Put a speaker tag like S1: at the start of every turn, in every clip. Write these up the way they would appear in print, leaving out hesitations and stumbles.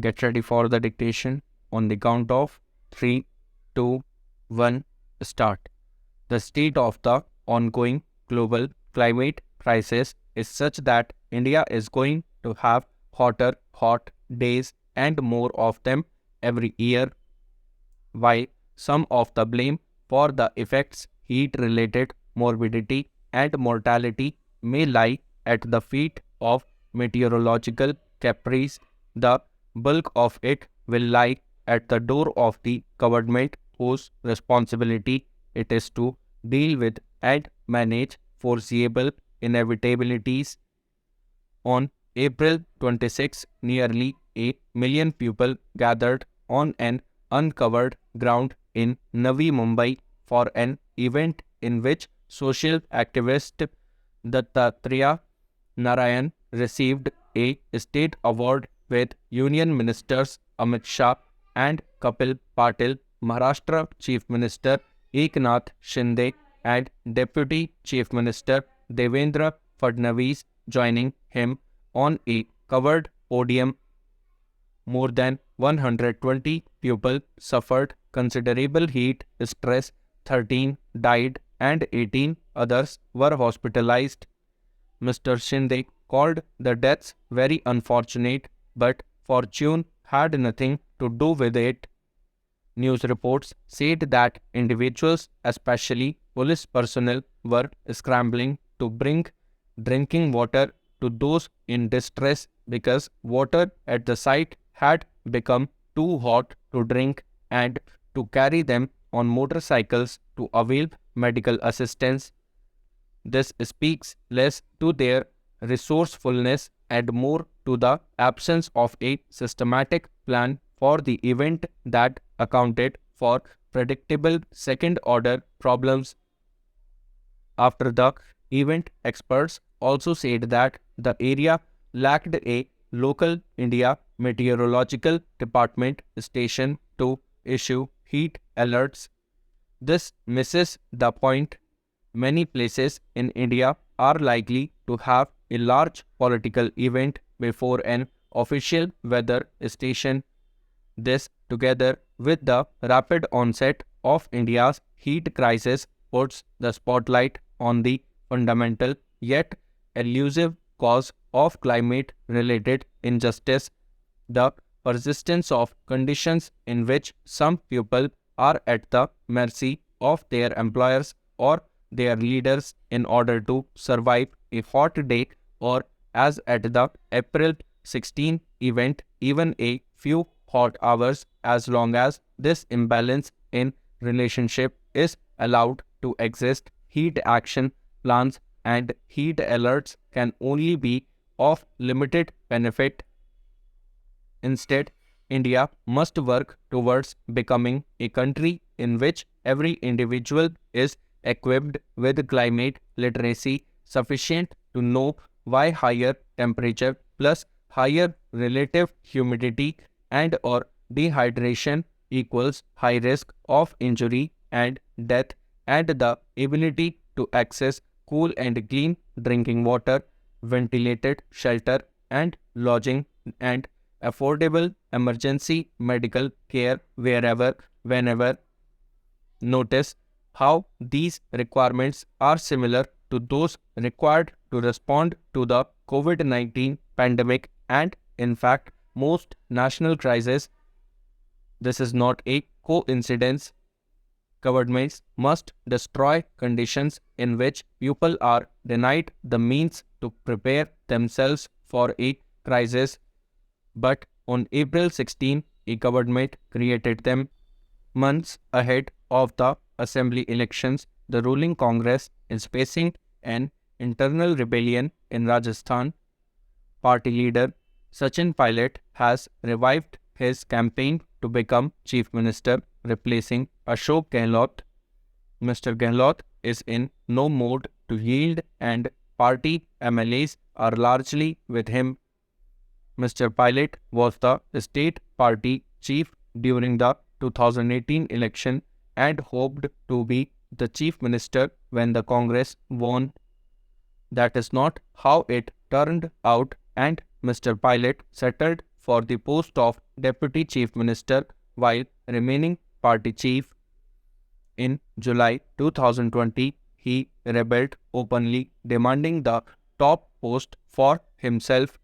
S1: get ready for the dictation on the count of 3, 2, 1, start. The state of the ongoing global climate crisis is such that India is going to have hot days and more of them every year. While some of the blame for the effects heat-related morbidity and mortality may lie at the feet of meteorological caprice, the bulk of it will lie at the door of the government whose responsibility it is to deal with and manage foreseeable inevitabilities. On April 26, nearly a million people gathered on an uncovered ground in Navi Mumbai for an event in which social activist Dattatreya Narayan received a state award with Union Ministers Amit Shah and Kapil Patil, Maharashtra Chief Minister Eknath Shinde and Deputy Chief Minister Devendra Fadnavis joining him on a covered podium. More than 120 people suffered considerable heat stress, 13 died and 18 others were hospitalized. Mr. Shinde called the deaths very unfortunate, but fortune had nothing to do with it. News reports said that individuals, especially police personnel, were scrambling to bring drinking water to those in distress because water at the site had become too hot to drink and to carry them on motorcycles to avail medical assistance. This speaks less to their resourcefulness and more to the absence of a systematic plan for the event that accounted for predictable second-order problems. After the event, experts also said that the area lacked a local India Meteorological Department station to issue heat alerts. This misses the point. Many places in India are likely to have a large political event before an official weather station. This, together with the rapid onset of India's heat crisis, puts the spotlight on the fundamental yet elusive cause of climate-related injustice, the persistence of conditions in which some people are at the mercy of their employers or their leaders in order to survive a hot day, or as at the April 16 event, even a few hot hours, as long as this imbalance in relationship is allowed to exist. Heat action plans and heat alerts can only be of limited benefit. Instead, India must work towards becoming a country in which every individual is equipped with climate literacy sufficient to know why higher temperature plus higher relative humidity and or dehydration equals high risk of injury and death, and the ability to access cool and clean drinking water, ventilated shelter and lodging, and affordable emergency medical care wherever, whenever. Notice how these requirements are similar to those required to respond to the COVID-19 pandemic and, in fact, most national crises. This is not a coincidence. Governments must destroy conditions in which people are denied the means to prepare themselves for a crisis. But on April 16, a government created them. Months ahead of the assembly elections, the ruling Congress is facing an internal rebellion in Rajasthan. Party leader Sachin Pilot has revived his campaign to become Chief Minister, replacing Ashok Gehlot. Mr. Gehlot is in no mood to yield and party MLAs are largely with him. Mr. Pilot was the state party chief during the 2018 election and hoped to be the chief minister when the Congress won. That is not how it turned out, and Mr. Pilot settled for the post of Deputy Chief Minister while remaining party chief. In July 2020, he rebelled openly, demanding the top post for himself.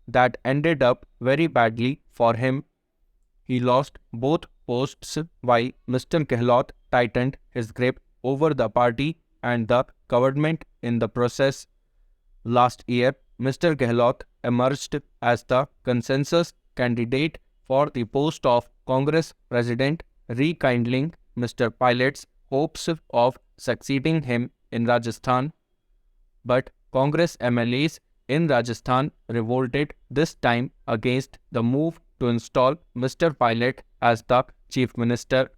S1: That ended up very badly for him. He lost both posts while Mr. Gehlot tightened his grip over the party and the government in the process. Last year, Mr. Gehlot emerged as the consensus candidate for the post of Congress President, rekindling Mr. Pilot's hopes of succeeding him in Rajasthan. But Congress MLAs in Rajasthan revolted this time against the move to install Mr. Pilot as the Chief Minister.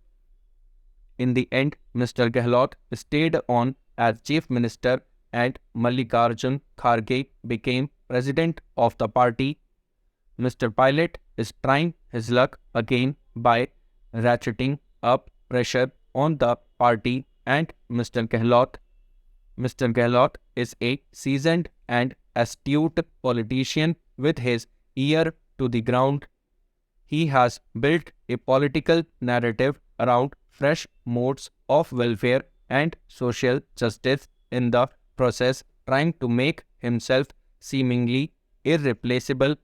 S1: In the end, Mr. Gehlot stayed on as Chief Minister and Mallikarjun Kharge became President of the party. Mr. Pilot is trying his luck again by ratcheting up pressure on the party and Mr. Gehlot. Mr. Gehlot is a seasoned and astute politician with his ear to the ground. He has built a political narrative around fresh modes of welfare and social justice, in the process trying to make himself seemingly irreplaceable.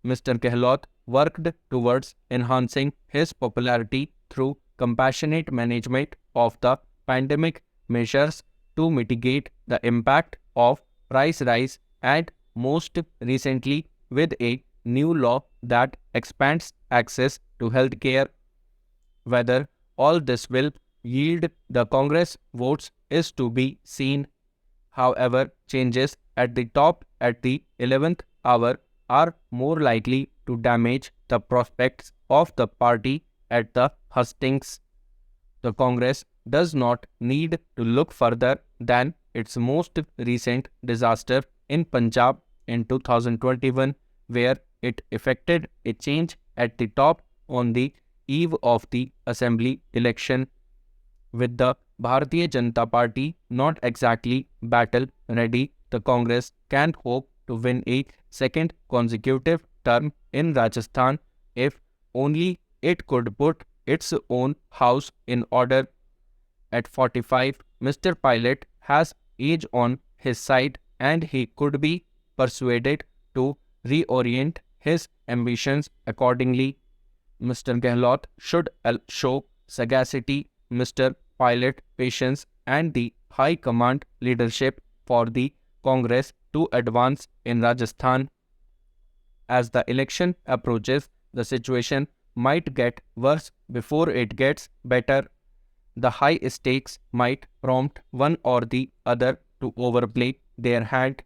S1: Mr. Gehlot worked towards enhancing his popularity through compassionate management of the pandemic measures to mitigate the impact of price rise, and most recently with a new law that expands access to health care. Whether all this will yield the Congress votes is to be seen. However, changes at the top at the 11th hour are more likely to damage the prospects of the party at the hustings. The Congress does not need to look further than its most recent disaster in Punjab in 2021, where it effected a change at the top on the eve of the assembly election. With the Bharatiya Janata Party not exactly battle ready, the Congress can hope to win a second consecutive term in Rajasthan if only it could put its own house in order. At 45, Mr. Pilot has age on his side and he could be persuaded to reorient his ambitions accordingly. Mr. Gehlot should show sagacity, Mr. Pilot patience, and the high command leadership for the Congress to advance in Rajasthan. As the election approaches, the situation might get worse before it gets better. The high stakes might prompt one or the other to overplay their hand.